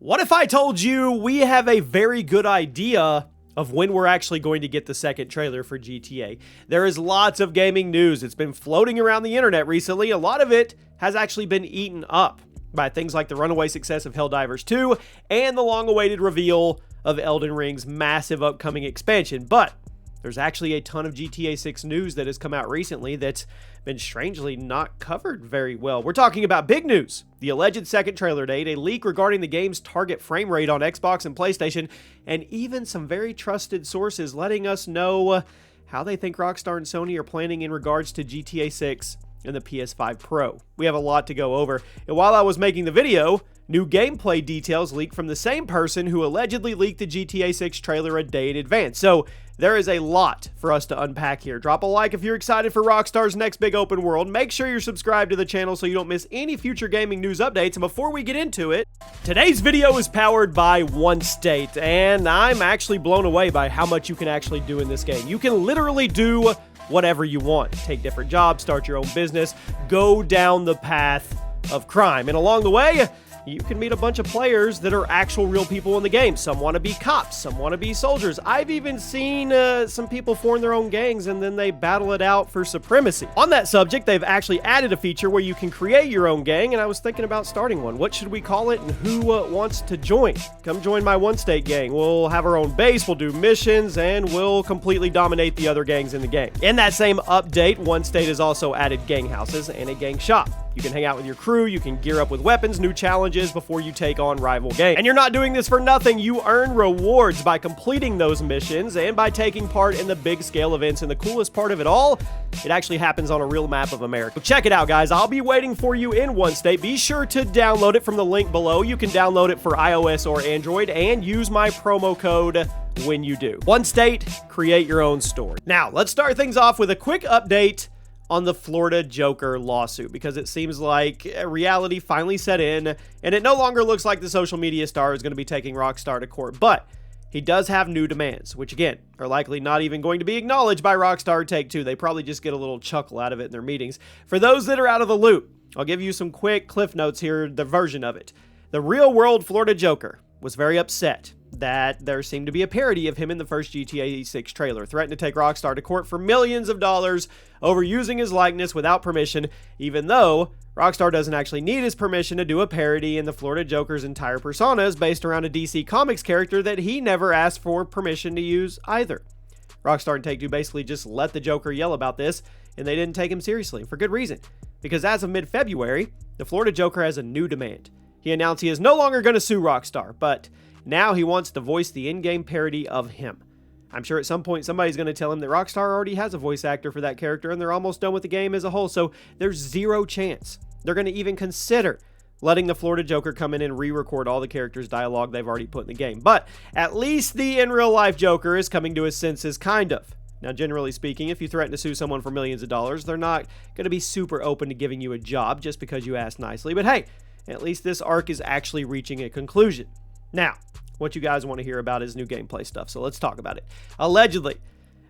What if I told you we have a very good idea of when we're actually going to get the second trailer for GTA? There is lots of gaming news. It's been floating around the internet recently. A lot of it has actually been eaten up by things like the runaway success of Helldivers 2 and the long-awaited reveal of Elden Ring's massive upcoming expansion. But there's actually a ton of GTA 6 news that has come out recently that's been strangely not covered very well. We're talking about big news, the alleged second trailer date, a leak regarding the game's target frame rate on Xbox and PlayStation, and even some very trusted sources letting us know how they think Rockstar and Sony are planning in regards to GTA 6 and the PS5 Pro. We have a lot to go over, and while I was making the video, new gameplay details leaked from the same person who allegedly leaked the GTA 6 trailer a day in advance. So there is a lot for us to unpack here. Drop a like if you're excited for Rockstar's next big open world. Make sure you're subscribed to the channel so you don't miss any future gaming news updates. And before we get into it, today's video is powered by OneState, and I'm actually blown away by how much you can actually do in this game. You can literally do whatever you want. Take different jobs, start your own business, go down the path of crime. And along the way, you can meet a bunch of players that are actual real people in the game. Some want to be cops, some want to be soldiers. I've even seen some people form their own gangs and then they battle it out for supremacy. On that subject, they've actually added a feature where you can create your own gang, and I was thinking about starting one. What should we call it, and who wants to join? Come join my OneState gang. We'll have our own base, we'll do missions, and we'll completely dominate the other gangs in the game. In that same update, OneState has also added gang houses and a gang shop. You can hang out with your crew, you can gear up with weapons, new challenges before you take on rival gangs. And you're not doing this for nothing. You earn rewards by completing those missions and by taking part in the big scale events. And the coolest part of it all, it actually happens on a real map of America. So check it out, guys. I'll be waiting for you in OneState. Be sure to download it from the link below. You can download it for iOS or Android and use my promo code when you do. OneState, create your own story. Now, let's start things off with a quick update on the Florida Joker lawsuit, because it seems like reality finally set in, and it no longer looks like the social media star is going to be taking Rockstar to court. But he does have new demands, which again, are likely not even going to be acknowledged by Rockstar Take-Two. They probably just get a little chuckle out of it in their meetings. For those that are out of the loop, I'll give you some quick cliff notes here, the version of it. The real-world Florida Joker was very upset that there seemed to be a parody of him in the first GTA 6 trailer, threatened to take Rockstar to court for millions of dollars over using his likeness without permission, even though Rockstar doesn't actually need his permission to do a parody, and the Florida Joker's entire persona is based around a DC Comics character that he never asked for permission to use either. Rockstar and Take-Two basically just let the Joker yell about this, and they didn't take him seriously, for good reason. Because as of mid-February, the Florida Joker has a new demand. He announced he is no longer going to sue Rockstar, but now he wants to voice the in-game parody of him. I'm sure at some point somebody's going to tell him that Rockstar already has a voice actor for that character and they're almost done with the game as a whole, so there's zero chance they're going to even consider letting the Florida Joker come in and re-record all the characters' dialogue they've already put in the game. But at least the in-real-life Joker is coming to his senses, kind of. Now, generally speaking, if you threaten to sue someone for millions of dollars, they're not going to be super open to giving you a job just because you asked nicely. But hey, at least this arc is actually reaching a conclusion. Now, what you guys want to hear about is new gameplay stuff, so let's talk about it. Allegedly,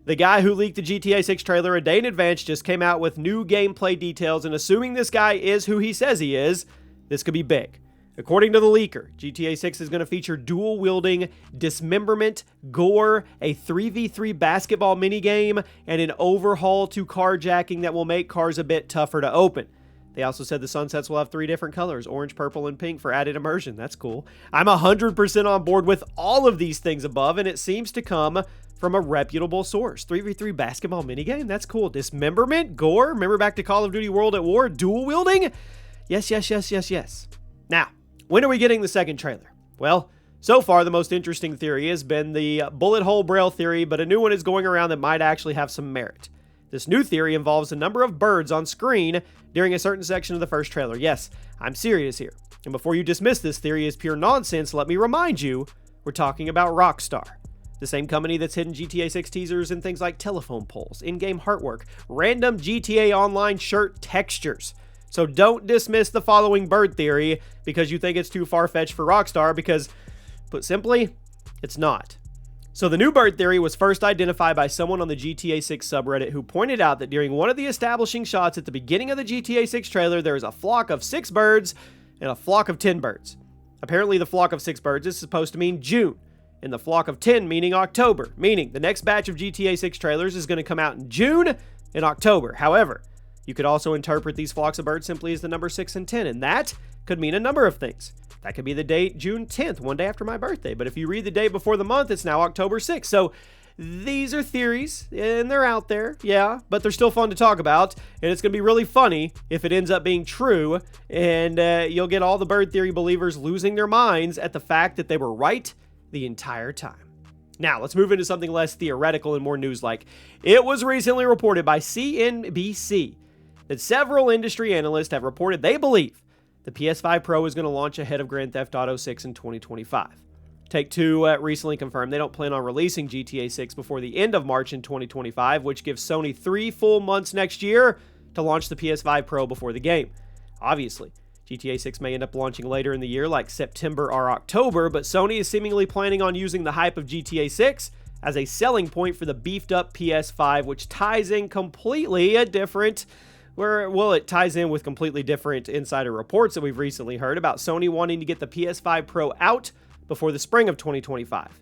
the guy who leaked the GTA 6 trailer a day in advance just came out with new gameplay details, and assuming this guy is who he says he is, this could be big. According to the leaker, GTA 6 is going to feature dual-wielding, dismemberment, gore, a 3v3 basketball minigame, and an overhaul to carjacking that will make cars a bit tougher to open. They also said the sunsets will have 3 different colors, orange, purple, and pink, for added immersion. That's cool. I'm 100% on board with all of these things above, and it seems to come from a reputable source. 3v3 basketball minigame? That's cool. Dismemberment? Gore? Remember back to Call of Duty World at War? Dual wielding? Yes, yes, yes, yes, yes. Now, when are we getting the second trailer? Well, so far the most interesting theory has been the bullet hole braille theory, but a new one is going around that might actually have some merit. This new theory involves a number of birds on screen during a certain section of the first trailer. Yes, I'm serious here. And before you dismiss this theory as pure nonsense, let me remind you, we're talking about Rockstar, the same company that's hidden GTA 6 teasers and things like telephone poles, in-game artwork, random GTA Online shirt textures. So don't dismiss the following bird theory because you think it's too far-fetched for Rockstar, because, put simply, it's not. So the new bird theory was first identified by someone on the GTA 6 subreddit who pointed out that during one of the establishing shots at the beginning of the GTA 6 trailer, there is a flock of 6 birds and a flock of 10 birds. Apparently, the flock of 6 birds is supposed to mean June, and the flock of 10 meaning October, meaning the next batch of GTA 6 trailers is going to come out in June and October. However, you could also interpret these flocks of birds simply as the number 6 and 10, and that could mean a number of things. That could be the date June 10th, one day after my birthday, but if you read the day before the month, it's now October 6th. So these are theories, and they're out there, yeah, but they're still fun to talk about, and it's going to be really funny if it ends up being true, and you'll get all the bird theory believers losing their minds at the fact that they were right the entire time. Now, let's move into something less theoretical and more news-like. It was recently reported by CNBC that several industry analysts have reported they believe the PS5 Pro is going to launch ahead of Grand Theft Auto 6 in 2025. Take-Two recently confirmed they don't plan on releasing GTA 6 before the end of March in 2025, which gives Sony 3 full months next year to launch the PS5 Pro before the game. Obviously, GTA 6 may end up launching later in the year, like September or October, but Sony is seemingly planning on using the hype of GTA 6 as a selling point for the beefed-up PS5, which ties in completely a different... it ties in with completely different insider reports that we've recently heard about Sony wanting to get the PS5 Pro out before the spring of 2025.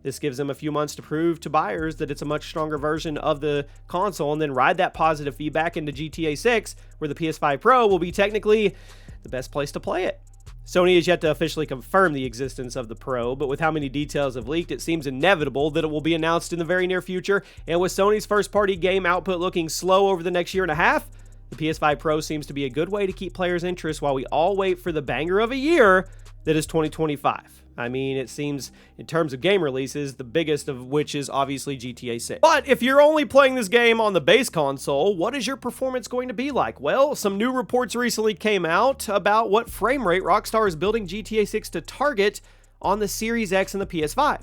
This gives them a few months to prove to buyers that it's a much stronger version of the console and then ride that positive feedback into GTA 6, where the PS5 Pro will be technically the best place to play it. Sony has yet to officially confirm the existence of the Pro, but with how many details have leaked, it seems inevitable that it will be announced in the very near future, and with Sony's first-party game output looking slow over the next year and a half, the PS5 Pro seems to be a good way to keep players' interest while we all wait for the banger of a year that is 2025. I mean, it seems, in terms of game releases, the biggest of which is obviously GTA 6. But if you're only playing this game on the base console, what is your performance going to be like? Well, some new reports recently came out about what frame rate Rockstar is building GTA 6 to target on the Series X and the PS5.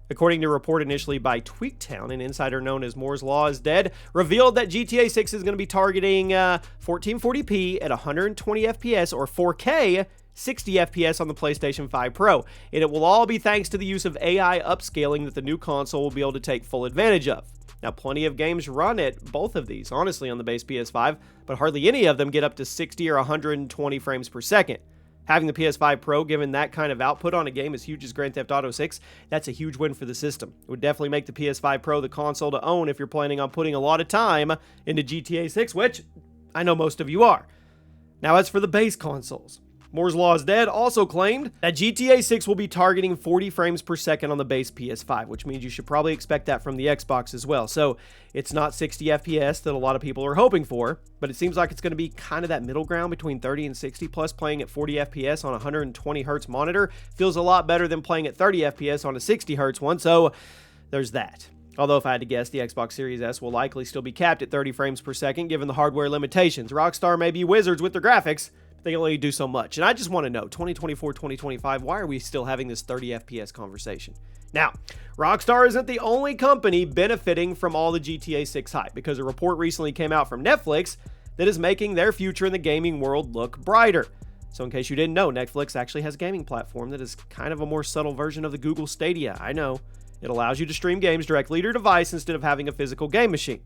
According to a report initially by Tweaktown, an insider known as Moore's Law is Dead revealed that GTA 6 is going to be targeting 1440p at 120 FPS or 4K 60 FPS on the PlayStation 5 Pro, and it will all be thanks to the use of AI upscaling that the new console will be able to take full advantage of. Now, plenty of games run at both of these, honestly, on the base PS5, but hardly any of them get up to 60 or 120 frames per second. Having the PS5 Pro given that kind of output on a game as huge as Grand Theft Auto 6, that's a huge win for the system. It would definitely make the PS5 Pro the console to own if you're planning on putting a lot of time into GTA 6, which I know most of you are. Now, as for the base consoles, Moore's Law is Dead also claimed that GTA 6 will be targeting 40 frames per second on the base PS5, which means you should probably expect that from the Xbox as well. So it's not 60 FPS that a lot of people are hoping for, but it seems like it's going to be kind of that middle ground between 30 and 60, plus playing at 40 FPS on a 120 Hz monitor feels a lot better than playing at 30 FPS on a 60 Hz one, so there's that. Although if I had to guess, the Xbox Series S will likely still be capped at 30 frames per second given the hardware limitations. Rockstar may be wizards with their graphics, they can only do so much. And I just want to know, 2024, 2025, why are we still having this 30 FPS conversation? Now, Rockstar isn't the only company benefiting from all the GTA 6 hype, because a report recently came out from Netflix that is making their future in the gaming world look brighter. So in case you didn't know, Netflix actually has a gaming platform that is kind of a more subtle version of the Google Stadia. I know. It allows you to stream games directly to your device instead of having a physical game machine.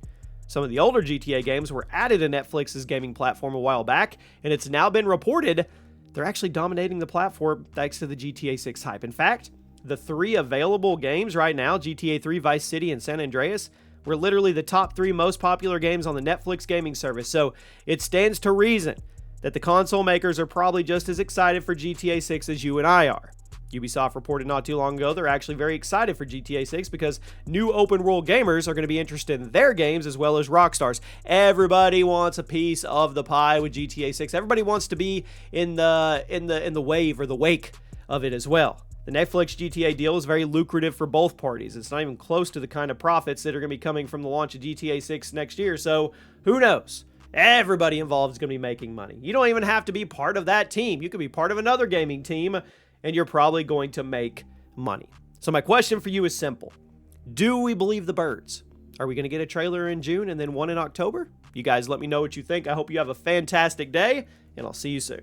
Some of the older GTA games were added to Netflix's gaming platform a while back, and it's now been reported they're actually dominating the platform thanks to the GTA 6 hype. In fact, the 3 available games right now, GTA 3, Vice City, and San Andreas, were literally the top 3 most popular games on the Netflix gaming service. So it stands to reason that the console makers are probably just as excited for GTA 6 as you and I are. Ubisoft reported not too long ago they're actually very excited for GTA 6 because new open world gamers are going to be interested in their games as well as Rockstar's. Everybody wants a piece of the pie with GTA 6. Everybody wants to be in the wave or the wake of it as well. The Netflix GTA deal is very lucrative for both parties. It's not even close to the kind of profits that are going to be coming from the launch of GTA 6 next year, so who knows? Everybody involved is going to be making money. You don't even have to be part of that team. You could be part of another gaming team, and you're probably going to make money. So my question for you is simple. Do we believe the birds? Are we going to get a trailer in June and then one in October? You guys let me know what you think. I hope you have a fantastic day, and I'll see you soon.